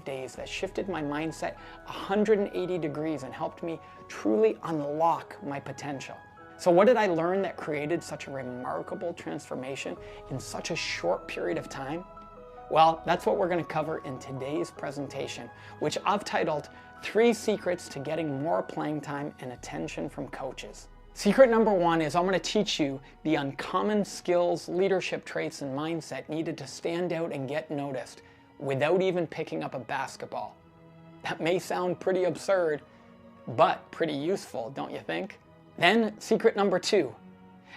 days that shifted my mindset 180 degrees and helped me truly unlock my potential. So what did I learn that created such a remarkable transformation in such a short period of time? Well, that's what we're going to cover in today's presentation, which I've titled 3 Secrets to Getting More Playing Time and Attention from Coaches. Secret number 1 is I'm going to teach you the uncommon skills, leadership traits, and mindset needed to stand out and get noticed without even picking up a basketball. That may sound pretty absurd, but pretty useful, don't you think? Then, secret number 2.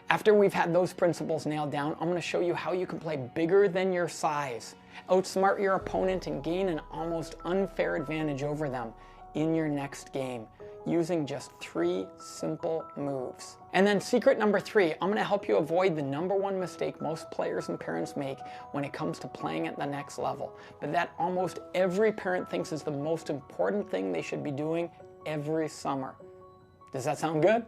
After we've had those principles nailed down, I'm going to show you how you can play bigger than your size, outsmart your opponent, and gain an almost unfair advantage over them in your next game using just 3 simple moves. And then secret number 3, I'm going to help you avoid the number 1 mistake most players and parents make when it comes to playing at the next level, but that almost every parent thinks is the most important thing they should be doing every summer. Does that sound good?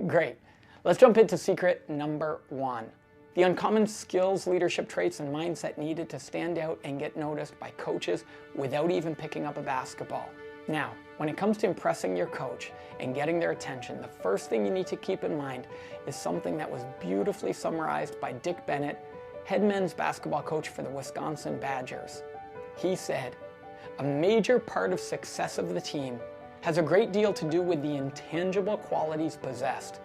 Great. Let's jump into secret number 1. The uncommon skills, leadership traits, and mindset needed to stand out and get noticed by coaches without even picking up a basketball. Now, when it comes to impressing your coach and getting their attention, the first thing you need to keep in mind is something that was beautifully summarized by Dick Bennett, head men's basketball coach for the Wisconsin Badgers. He said, "A major part of success of the team has a great deal to do with the intangible qualities possessed.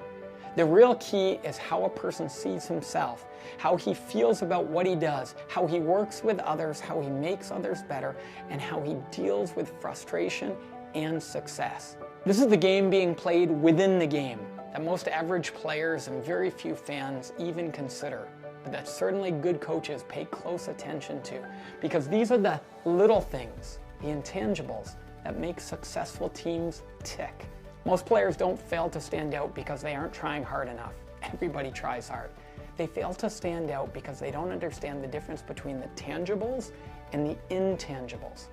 The real key is how a person sees himself, how he feels about what he does, how he works with others, how he makes others better, and how he deals with frustration and success." This is the game being played within the game that most average players and very few fans even consider, but that certainly good coaches pay close attention to, because these are the little things, the intangibles, that make successful teams tick. Most players don't fail to stand out because they aren't trying hard enough. Everybody tries hard. They fail to stand out because they don't understand the difference between the tangibles and the intangibles.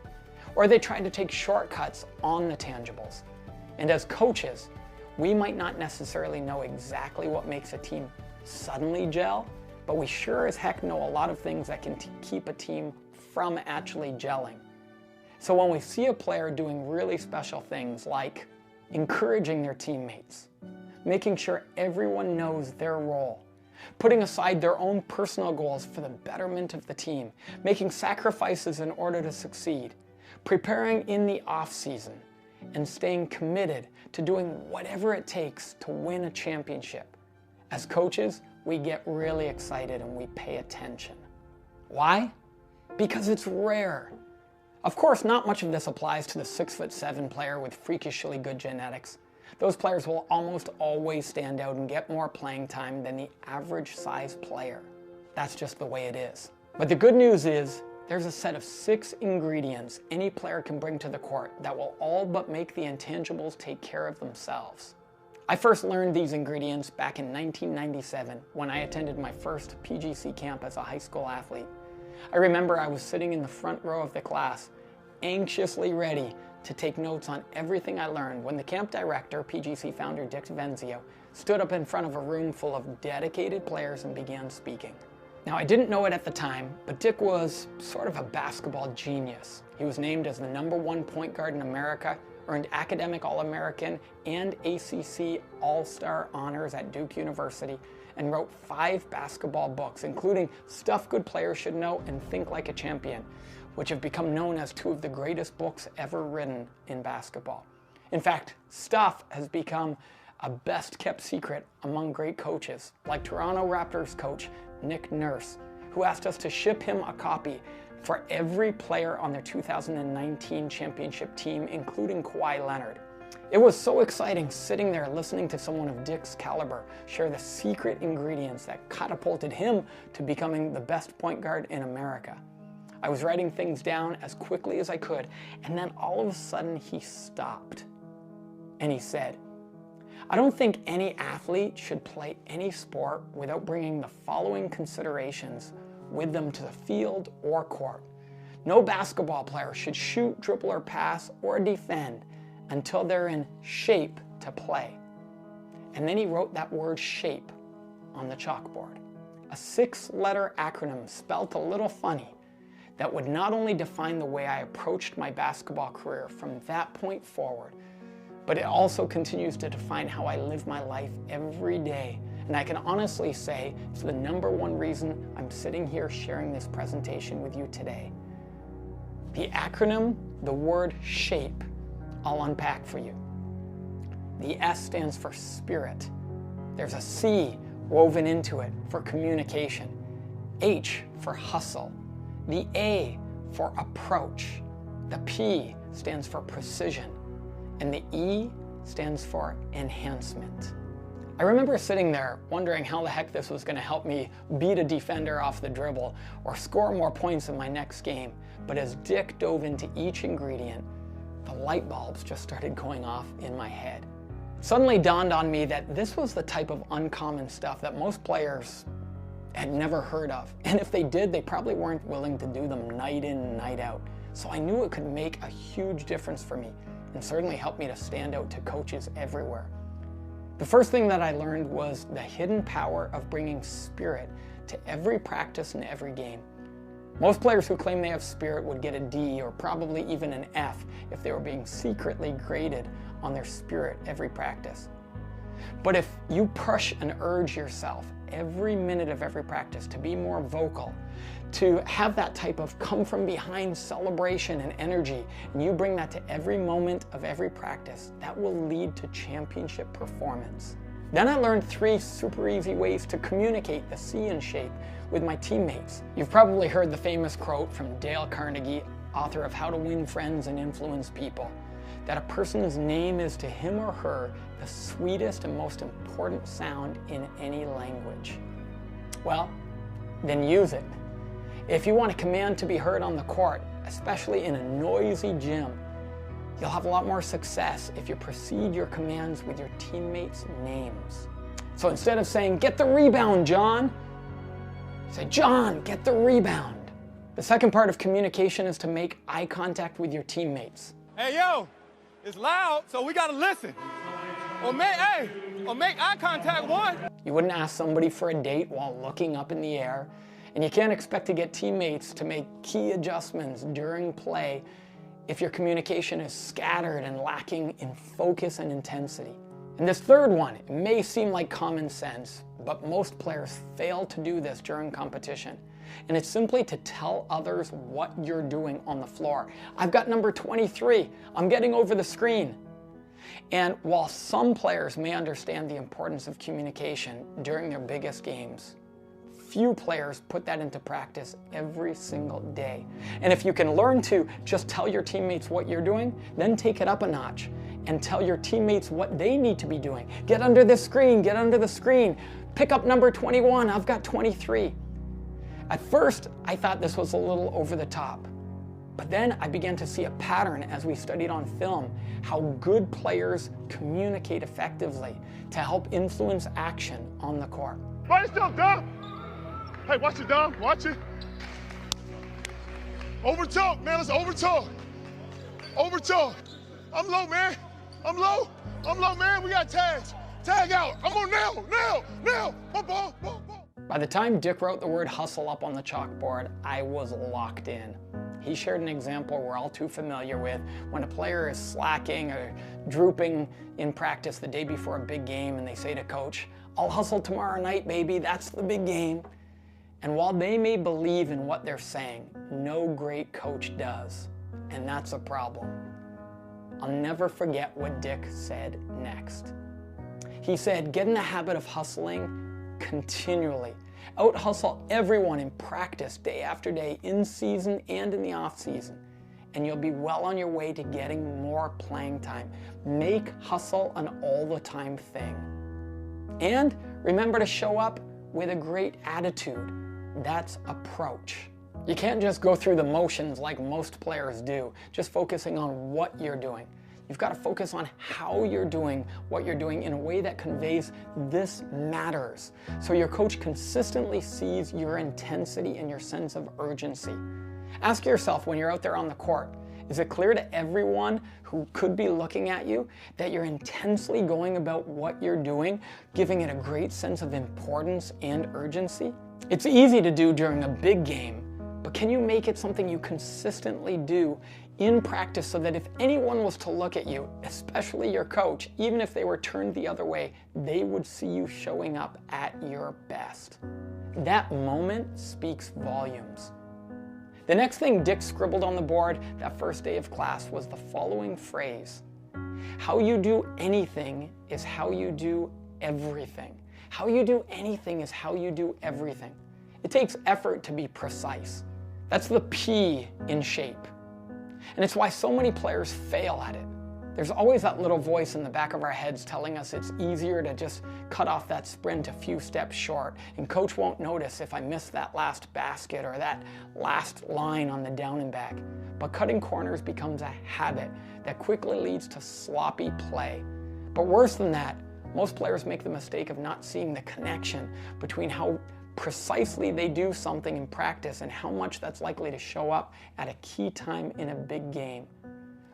Or they try to take shortcuts on the tangibles. And as coaches, we might not necessarily know exactly what makes a team suddenly gel, but we sure as heck know a lot of things that can keep a team from actually gelling. So when we see a player doing really special things like encouraging their teammates, making sure everyone knows their role, putting aside their own personal goals for the betterment of the team, making sacrifices in order to succeed, preparing in the off-season, and staying committed to doing whatever it takes to win a championship. As coaches, we get really excited and we pay attention. Why? Because it's rare. Of course, not much of this applies to the 6'7" player with freakishly good genetics. Those players will almost always stand out and get more playing time than the average size player. That's just the way it is. But the good news is, there's a set of 6 ingredients any player can bring to the court that will all but make the intangibles take care of themselves. I first learned these ingredients back in 1997 when I attended my first PGC camp as a high school athlete. I remember I was sitting in the front row of the class, anxiously ready to take notes on everything I learned when the camp director, PGC founder Dick Venzio, stood up in front of a room full of dedicated players and began speaking. Now, I didn't know it at the time, but Dick was sort of a basketball genius. He was named as the #1 point guard in America, earned Academic All-American and ACC All-Star honors at Duke University, and wrote 5 basketball books, including Stuff Good Players Should Know and Think Like a Champion, which have become known as 2 of the greatest books ever written in basketball. In fact, Stuff has become a best-kept secret among great coaches, like Toronto Raptors coach Nick Nurse, who asked us to ship him a copy for every player on their 2019 championship team, including Kawhi Leonard. It was so exciting sitting there listening to someone of Dick's caliber share the secret ingredients that catapulted him to becoming the best point guard in America. I was writing things down as quickly as I could, and then all of a sudden he stopped. And he said, "I don't think any athlete should play any sport without bringing the following considerations with them to the field or court. No basketball player should shoot, dribble, or pass, or defend until they're in shape to play." And then he wrote that word shape on the chalkboard. A 6-letter acronym spelt a little funny. that would not only define the way I approached my basketball career from that point forward, but it also continues to define how I live my life every day. And I can honestly say it's the #1 reason I'm sitting here sharing this presentation with you today. The acronym, the word SHAPE, I'll unpack for you. The S stands for spirit. There's a C woven into it for communication. H for hustle. The A for approach. The P stands for precision. And the E stands for enhancement. I remember sitting there wondering how the heck this was going to help me beat a defender off the dribble or score more points in my next game. But as Dick dove into each ingredient, the light bulbs just started going off in my head. It suddenly dawned on me that this was the type of uncommon stuff that most players had never heard of. And if they did, they probably weren't willing to do them night in and night out. So I knew it could make a huge difference for me and certainly help me to stand out to coaches everywhere. The first thing that I learned was the hidden power of bringing spirit to every practice and every game. Most players who claim they have spirit would get a D or probably even an F if they were being secretly graded on their spirit every practice. But if you push and urge yourself every minute of every practice to be more vocal, to have that type of come from behind celebration and energy, and you bring that to every moment of every practice, that will lead to championship performance. Then I learned 3 super easy ways to communicate the C in SHAPE with my teammates. You've probably heard the famous quote from Dale Carnegie, author of How to Win Friends and Influence People, that a person's name is to him or her the sweetest and most important sound in any language. Well, then use it. If you want a command to be heard on the court, especially in a noisy gym, you'll have a lot more success if you precede your commands with your teammates' names. So instead of saying, "Get the rebound, John," say, "John, get the rebound." The second part of communication is to make eye contact with your teammates. Hey, yo, it's loud, so we gotta listen. Or make eye contact, one. You wouldn't ask somebody for a date while looking up in the air, and you can't expect to get teammates to make key adjustments during play if your communication is scattered and lacking in focus and intensity. And this third one, it may seem like common sense, but most players fail to do this during competition. And it's simply to tell others what you're doing on the floor. I've got number 23, I'm getting over the screen. And while some players may understand the importance of communication during their biggest games, few players put that into practice every single day. And if you can learn to just tell your teammates what you're doing, then take it up a notch and tell your teammates what they need to be doing. Get under the screen, get under the screen. Pick up number 21, I've got 23. At first, I thought this was a little over the top. But then I began to see a pattern as we studied on film, how good players communicate effectively to help influence action on the court. Right still, Dom. Hey, watch it, Dom. Watch it. Over talk, man. Let's over talk. Over talk. I'm low, man. I'm low, man. We got tags. Tag out. I'm on now. Ball. By the time Dick wrote the word hustle up on the chalkboard, I was locked in. He shared an example we're all too familiar with when a player is slacking or drooping in practice the day before a big game and they say to coach, "I'll hustle tomorrow night, baby, that's the big game." And while they may believe in what they're saying, no great coach does, and that's a problem. I'll never forget what Dick said next. He said, "Get in the habit of hustling continually. Out-hustle everyone in practice day after day, in season and in the off season, and you'll be well on your way to getting more playing time. Make hustle an all-the-time thing. And remember to show up with a great attitude. That's approach. You can't just go through the motions like most players do, just focusing on what you're doing. You've got to focus on how you're doing what you're doing in a way that conveys this matters, so your coach consistently sees your intensity and your sense of urgency. Ask yourself when you're out there on the court, is it clear to everyone who could be looking at you that you're intensely going about what you're doing, giving it a great sense of importance and urgency? It's easy to do during a big game, but can you make it something you consistently do in practice so that if anyone was to look at you, especially your coach, even if they were turned the other way, they would see you showing up at your best? That moment speaks volumes. The next thing Dick scribbled on the board that first day of class was the following phrase: how you do anything is how you do everything. How you do anything is how you do everything. It takes effort to be precise. That's the P in shape. And it's why so many players fail at it. There's always that little voice in the back of our heads telling us it's easier to just cut off that sprint a few steps short, and coach won't notice if I miss that last basket or that last line on the down and back. But cutting corners becomes a habit that quickly leads to sloppy play. But worse than that, most players make the mistake of not seeing the connection between how precisely they do something in practice and how much that's likely to show up at a key time in a big game.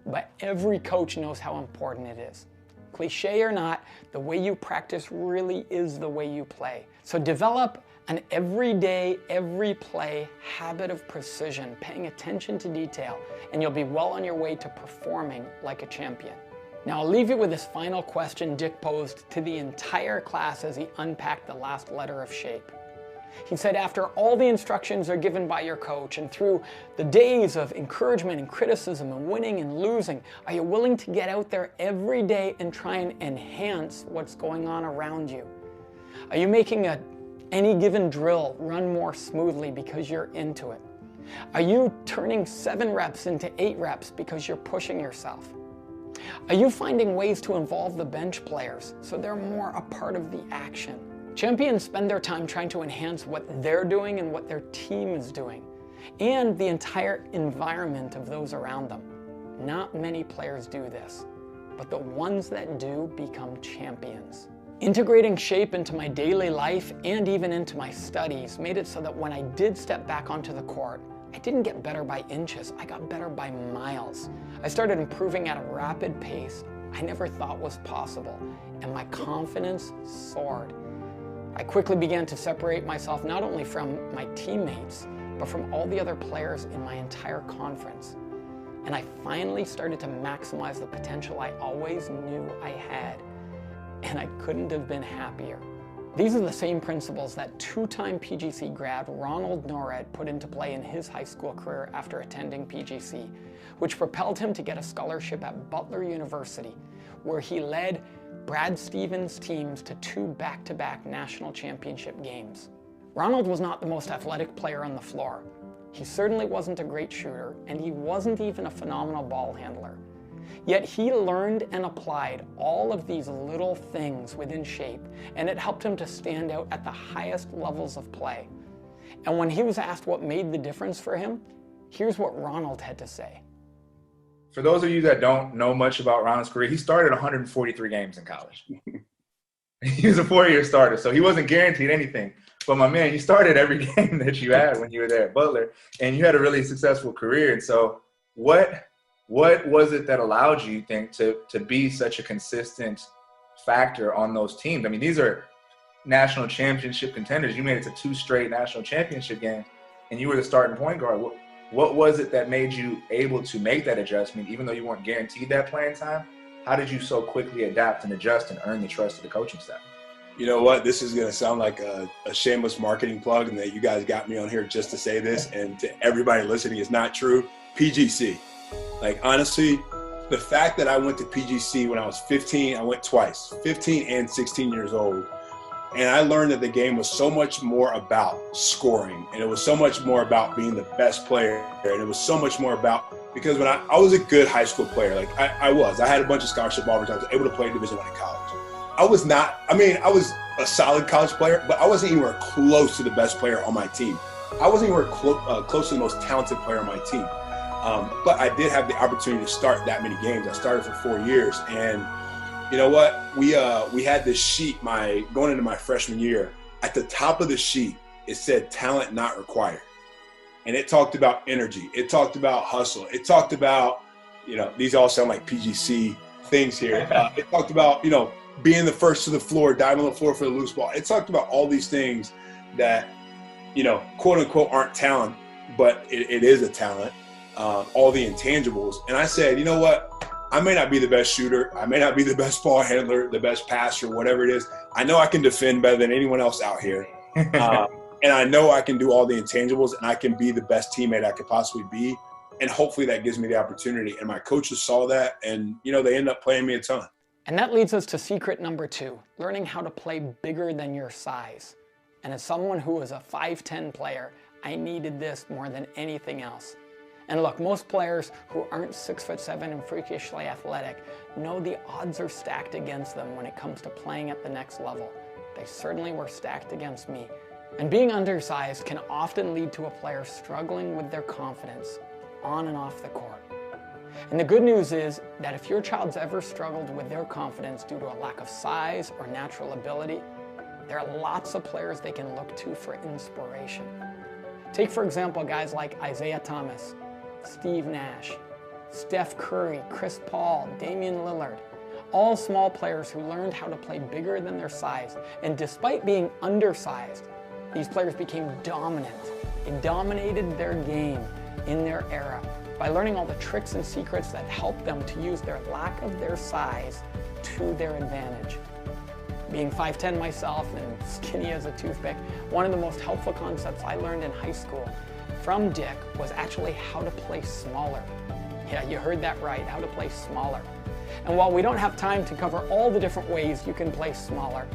But every coach knows how important it is. Cliche or not, the way you practice really is the way you play. So develop an everyday, every play habit of precision, paying attention to detail, and you'll be well on your way to performing like a champion. Now I'll leave you with this final question Dick posed to the entire class as he unpacked the last letter of shape. He said, after all the instructions are given by your coach and through the days of encouragement and criticism and winning and losing, are you willing to get out there every day and try and enhance what's going on around you? Are you making any given drill run more smoothly because you're into it? Are you turning 7 reps into 8 reps because you're pushing yourself? Are you finding ways to involve the bench players so they're more a part of the action? Champions spend their time trying to enhance what they're doing and what their team is doing, and the entire environment of those around them. Not many players do this, but the ones that do become champions. Integrating shape into my daily life and even into my studies made it so that when I did step back onto the court, I didn't get better by inches, I got better by miles. I started improving at a rapid pace I never thought was possible, and my confidence soared. I quickly began to separate myself not only from my teammates, but from all the other players in my entire conference. And I finally started to maximize the potential I always knew I had. And I couldn't have been happier. These are the same principles that 2-time PGC grad Ronald Norred put into play in his high school career after attending PGC, which propelled him to get a scholarship at Butler University, where he led Brad Stevens' teams to 2 back-to-back national championship games. Ronald was not the most athletic player on the floor. He certainly wasn't a great shooter, and he wasn't even a phenomenal ball handler. Yet he learned and applied all of these little things within shape, and it helped him to stand out at the highest levels of play. And when he was asked what made the difference for him, here's what Ronald had to say. For those of you that don't know much about Ronald's career, he started 143 games in college. He was a 4-year starter, so he wasn't guaranteed anything. But my man, you started every game that you had when you were there at Butler, and you had a really successful career. And so what was it that allowed you, think, to be such a consistent factor on those teams? I mean, these are national championship contenders. You made it to 2 straight national championship games, and you were the starting point guard. What was it that made you able to make that adjustment, even though you weren't guaranteed that playing time? How did you so quickly adapt and adjust and earn the trust of the coaching staff? You know what? This is going to sound like a shameless marketing plug, and that you guys got me on here just to say this, and to everybody listening, it's not true. PGC. Like, honestly, the fact that I went to PGC when I was 15, I went twice, 15 and 16 years old. And I learned that the game was so much more about scoring, and it was so much more about being the best player, and it was so much more about, because when I was a good high school player, like I had a bunch of scholarship offers, I was able to play Division I in college. I was a solid college player, but I wasn't anywhere close to the best player on my team. I wasn't anywhere close to the most talented player on my team. But I did have the opportunity to start that many games. I started for 4 years, and you know what? We had this sheet going into my freshman year. At the top of the sheet, it said talent not required. And it talked about energy. It talked about hustle. It talked about, these all sound like PGC things here. It talked about, being the first to the floor, diving on the floor for the loose ball. It talked about all these things that, quote unquote, aren't talent, but it is a talent. All the intangibles. And I said, you know what? I may not be the best shooter. I may not be the best ball handler, the best passer, whatever it is. I know I can defend better than anyone else out here. And I know I can do all the intangibles, and I can be the best teammate I could possibly be. And hopefully that gives me the opportunity. And my coaches saw that, and, you know, they end up playing me a ton. And that leads us to secret number 2, learning how to play bigger than your size. And as someone who was a 5'10" player, I needed this more than anything else. And look, most players who aren't 6'7" and freakishly athletic know the odds are stacked against them when it comes to playing at the next level. They certainly were stacked against me. And being undersized can often lead to a player struggling with their confidence on and off the court. And the good news is that if your child's ever struggled with their confidence due to a lack of size or natural ability, there are lots of players they can look to for inspiration. Take, for example, guys like Isaiah Thomas, Steve Nash, Steph Curry, Chris Paul, Damian Lillard, all small players who learned how to play bigger than their size. And despite being undersized, these players became dominant. They dominated their game in their era by learning all the tricks and secrets that helped them to use their lack of their size to their advantage. Being 5'10" myself and skinny as a toothpick, one of the most helpful concepts I learned in high school from Dick was actually how to play smaller. Yeah, you heard that right, how to play smaller. And while we don't have time to cover all the different ways you can play smaller,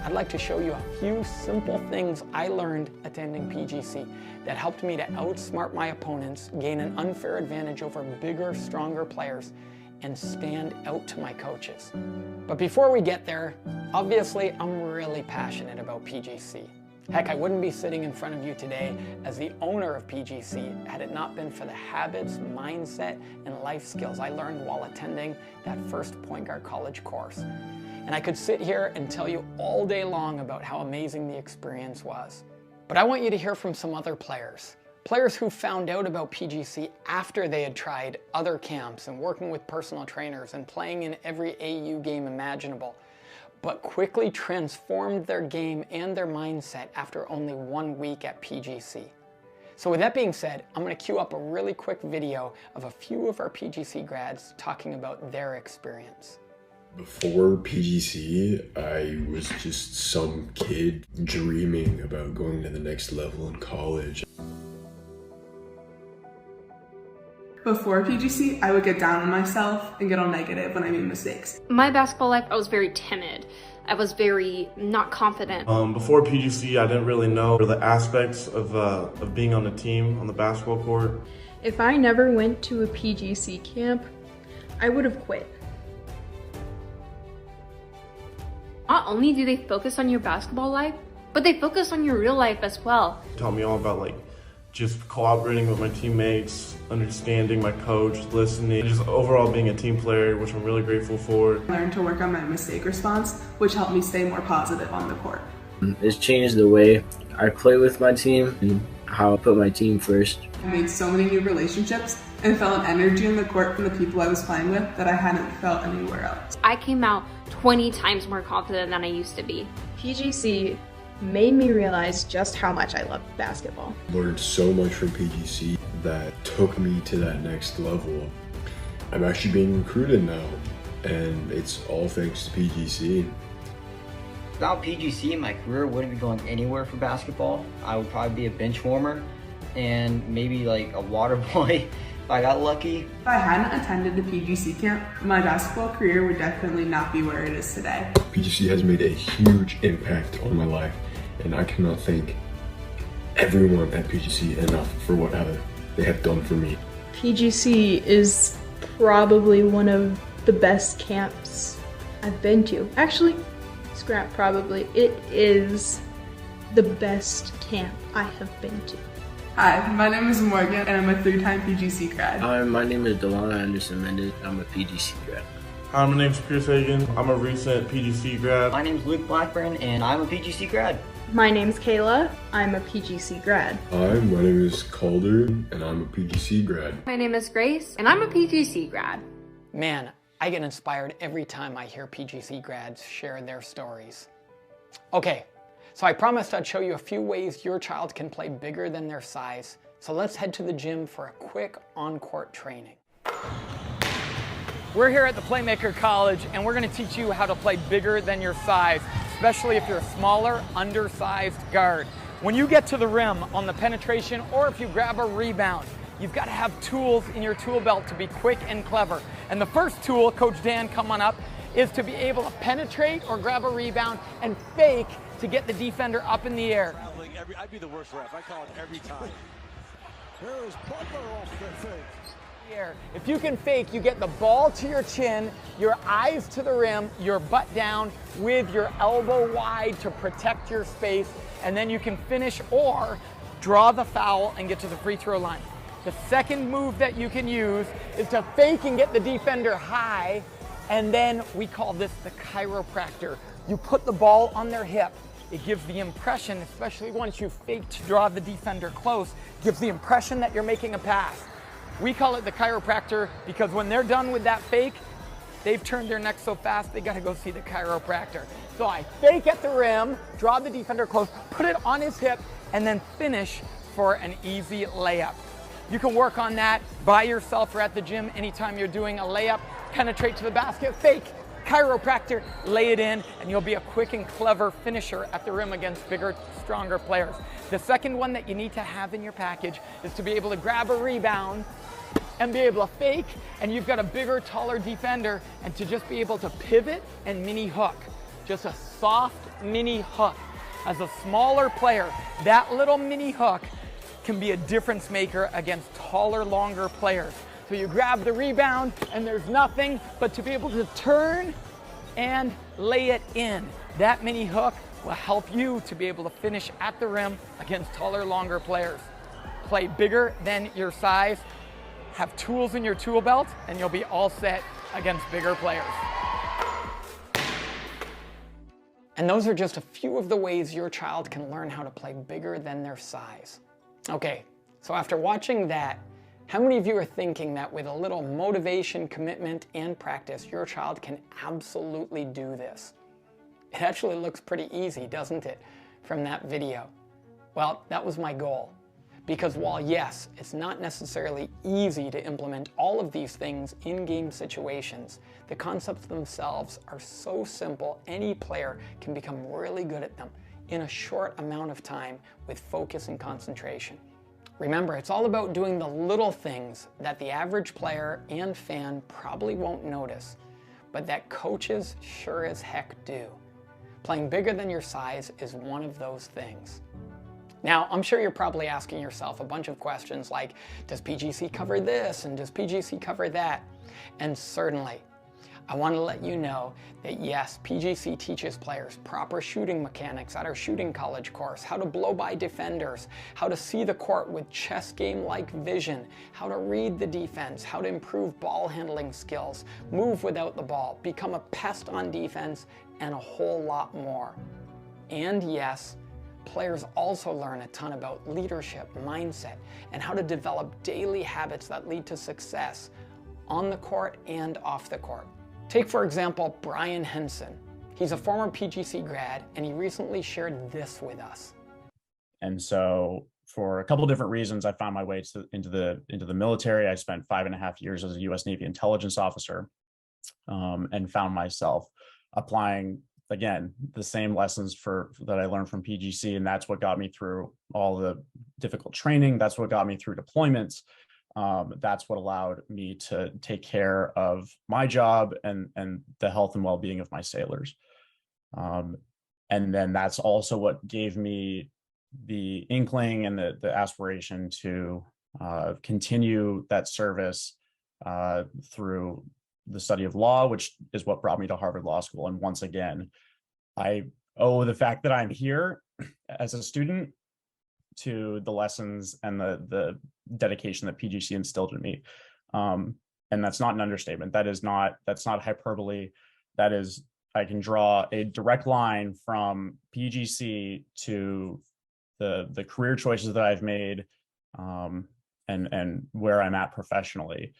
I'd like to show you a few simple things I learned attending PGC that helped me to outsmart my opponents, gain an unfair advantage over bigger, stronger players, and stand out to my coaches. But before we get there, obviously I'm really passionate about PGC. Heck, I wouldn't be sitting in front of you today as the owner of PGC had it not been for the habits, mindset, and life skills I learned while attending that first Point Guard College course. And I could sit here and tell you all day long about how amazing the experience was. But I want you to hear from some other players. Players who found out about PGC after they had tried other camps and working with personal trainers and playing in every AU game imaginable, but quickly transformed their game and their mindset after only 1 week at PGC. So with that being said, I'm going to queue up a really quick video of a few of our PGC grads talking about their experience. Before PGC, I was just some kid dreaming about going to the next level in college. Before PGC, I would get down on myself and get all negative when I made mistakes. My basketball life, I was very timid. I was very not confident. Before PGC, I didn't really know the aspects of being on a team on the basketball court. If I never went to a PGC camp, I would have quit. Not only do they focus on your basketball life, but they focus on your real life as well. It taught me all about just cooperating with my teammates, understanding my coach, listening, and just overall being a team player, which I'm really grateful for. I learned to work on my mistake response, which helped me stay more positive on the court. It's changed the way I play with my team and how I put my team first. I made so many new relationships and felt an energy on the court from the people I was playing with that I hadn't felt anywhere else. I came out 20 times more confident than I used to be. PGC made me realize just how much I love basketball. Learned so much from PGC that took me to that next level. I'm actually being recruited now, and it's all thanks to PGC. Without PGC, my career wouldn't be going anywhere for basketball. I would probably be a bench warmer and maybe like a water boy if I got lucky. If I hadn't attended the PGC camp, my basketball career would definitely not be where it is today. PGC has made a huge impact on my life, and I cannot thank everyone at PGC enough for what they have done for me. PGC is probably one of the best camps I've been to. Actually, scrap probably. It is the best camp I have been to. Hi, my name is Morgan, and I'm a 3-time PGC grad. Hi, my name is Delana Anderson Mendez. I'm a PGC grad. Hi, my name's Pierce Hagan. I'm a recent PGC grad. My name's Luke Blackburn, and I'm a PGC grad. My name's Kayla. I'm a PGC grad. Hi, my name is Calder, and I'm a PGC grad. My name is Grace, and I'm a PGC grad. Man, I get inspired every time I hear PGC grads share their stories. Okay, so I promised I'd show you a few ways your child can play bigger than their size So let's head to the gym for a quick on-court training. We're here at the Playmaker College, and we're going to teach you how to play bigger than your size, especially if you're a smaller, undersized guard. When you get to the rim on the penetration, or if you grab a rebound, you've got to have tools in your tool belt to be quick and clever. And the first tool, Coach Dan, come on up, is to be able to penetrate or grab a rebound and fake to get the defender up in the air. I'd be the worst ref. I call it every time. Here is Butler off the fake. If you can fake, you get the ball to your chin, your eyes to the rim, your butt down with your elbow wide to protect your space, and then you can finish or draw the foul and get to the free throw line. The second move that you can use is to fake and get the defender high, and then we call this the chiropractor. You put the ball on their hip. It gives the impression, especially once you fake to draw the defender close, gives the impression that you're making a pass. We call it the chiropractor because when they're done with that fake, they've turned their neck so fast they gotta go see the chiropractor. So I fake at the rim, draw the defender close, put it on his hip, and then finish for an easy layup. You can work on that by yourself or at the gym anytime you're doing a layup, penetrate to the basket, fake, chiropractor, lay it in, and you'll be a quick and clever finisher at the rim against bigger, stronger players. The second one that you need to have in your package is to be able to grab a rebound and be able to fake, and you've got a bigger, taller defender, and to just be able to pivot and mini hook. Just a soft mini hook. As a smaller player, that little mini hook can be a difference maker against taller, longer players. So you grab the rebound and there's nothing but to be able to turn and lay it in. That mini hook will help you to be able to finish at the rim against taller, longer players. Play bigger than your size, have tools in your tool belt, and you'll be all set against bigger players. And those are just a few of the ways your child can learn how to play bigger than their size. Okay, so after watching that, how many of you are thinking that with a little motivation, commitment, and practice, your child can absolutely do this? It actually looks pretty easy, doesn't it, from that video? Well, that was my goal. Because while yes, it's not necessarily easy to implement all of these things in game situations, the concepts themselves are so simple, any player can become really good at them in a short amount of time with focus and concentration. Remember, it's all about doing the little things that the average player and fan probably won't notice, but that coaches sure as heck do. Playing bigger than your size is one of those things. Now, I'm sure you're probably asking yourself a bunch of questions like, does PGC cover this and does PGC cover that? And certainly, I want to let you know that yes, PGC teaches players proper shooting mechanics at our shooting college course, how to blow by defenders, how to see the court with chess game-like vision, how to read the defense, how to improve ball handling skills, move without the ball, become a pest on defense, and a whole lot more. And yes, players also learn a ton about leadership, mindset, and how to develop daily habits that lead to success on the court and off the court. Take, for example, Brian Henson. He's a former PGC grad, and he recently shared this with us. And so for a couple different reasons, I found my way into the military. I spent 5.5 years as a U.S. Navy intelligence officer, and found myself applying, again, the same lessons that I learned from PGC, and that's what got me through all the difficult training. That's what got me through deployments. That's what allowed me to take care of my job and the health and well-being of my sailors. And then that's also what gave me the inkling and the aspiration to continue that service through the study of law, which is what brought me to Harvard Law School. And once again, I owe the fact that I'm here as a student to the lessons and the dedication that PGC instilled in me. And that's not an understatement. That's not hyperbole. That is, I can draw a direct line from PGC to the career choices that I've made, and where I'm at professionally,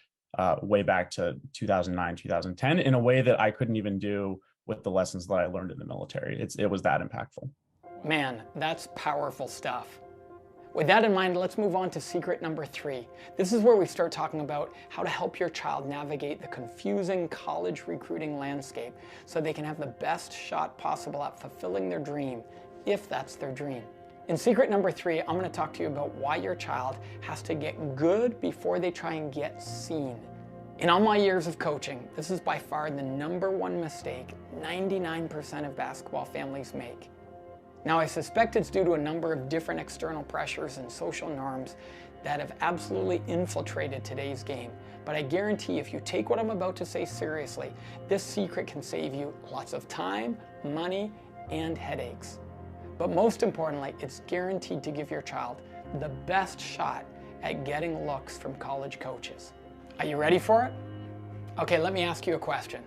way back to 2009, 2010, in a way that I couldn't even do with the lessons that I learned in the military. It was that impactful. Man, that's powerful stuff. With that in mind, let's move on to secret number 3. This is where we start talking about how to help your child navigate the confusing college recruiting landscape so they can have the best shot possible at fulfilling their dream, if that's their dream. In secret number 3, I'm going to talk to you about why your child has to get good before they try and get seen. In all my years of coaching, this is by far the #1 mistake 99% of basketball families make. Now, I suspect it's due to a number of different external pressures and social norms that have absolutely infiltrated today's game. But I guarantee if you take what I'm about to say seriously, this secret can save you lots of time, money, and headaches. But most importantly, it's guaranteed to give your child the best shot at getting looks from college coaches. Are you ready for it? Okay, let me ask you a question.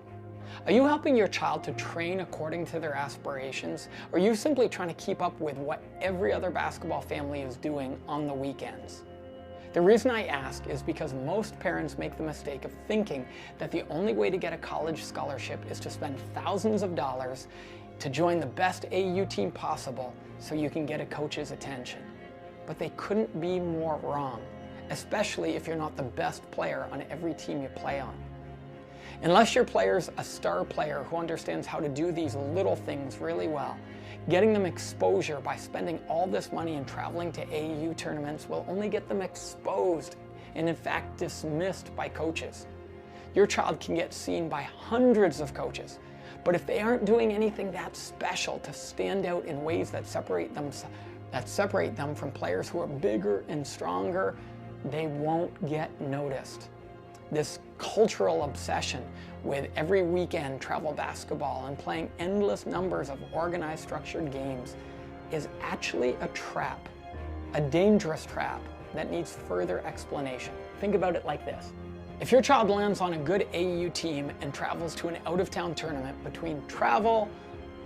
Are you helping your child to train according to their aspirations, or are you simply trying to keep up with what every other basketball family is doing on the weekends? The reason I ask is because most parents make the mistake of thinking that the only way to get a college scholarship is to spend thousands of dollars to join the best AAU team possible so you can get a coach's attention. But they couldn't be more wrong, especially if you're not the best player on every team you play on. Unless your player's a star player who understands how to do these little things really well, getting them exposure by spending all this money and traveling to AAU tournaments will only get them exposed and in fact dismissed by coaches. Your child can get seen by hundreds of coaches, but if they aren't doing anything that special to stand out in ways that separate them from players who are bigger and stronger, they won't get noticed. This cultural obsession with every weekend travel basketball and playing endless numbers of organized, structured games is actually a trap, a dangerous trap that needs further explanation. Think about it like this. If your child lands on a good AAU team and travels to an out-of-town tournament, between travel,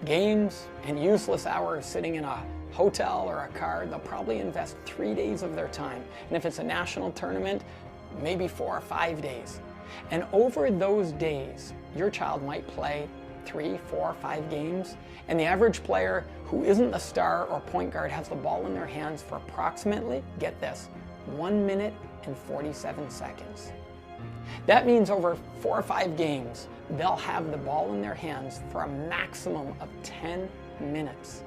games, and useless hours sitting in a hotel or a car, they'll probably invest 3 days of their time. And if it's a national tournament, maybe 4 or 5 days. And over those days, your child might play 3, 4, 5 games, and the average player who isn't the star or point guard has the ball in their hands for approximately, get this, 1 minute and 47 seconds. That means over 4 or 5 games, they'll have the ball in their hands for a maximum of 10 minutes.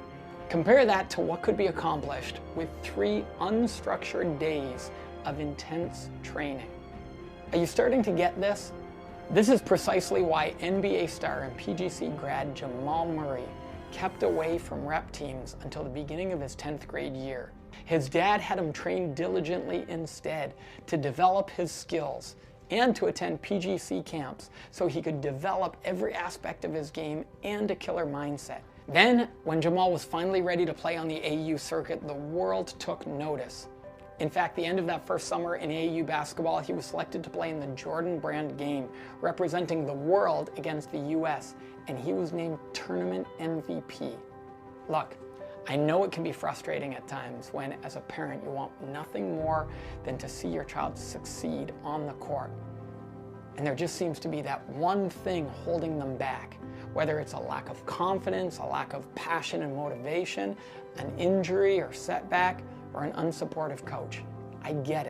Compare that to what could be accomplished with 3 unstructured days of intense training. Are you starting to get this? This is precisely why NBA star and PGC grad Jamal Murray kept away from rep teams until the beginning of his 10th grade year. His dad had him train diligently instead to develop his skills and to attend PGC camps so he could develop every aspect of his game and a killer mindset. Then, when Jamal was finally ready to play on the AAU circuit, the world took notice. In fact, the end of that first summer in AAU basketball, he was selected to play in the Jordan Brand game, representing the world against the US, and he was named tournament MVP. Look, I know it can be frustrating at times when, as a parent, you want nothing more than to see your child succeed on the court. And there just seems to be that one thing holding them back, whether it's a lack of confidence, a lack of passion and motivation, an injury or setback, or an unsupportive coach. I get it.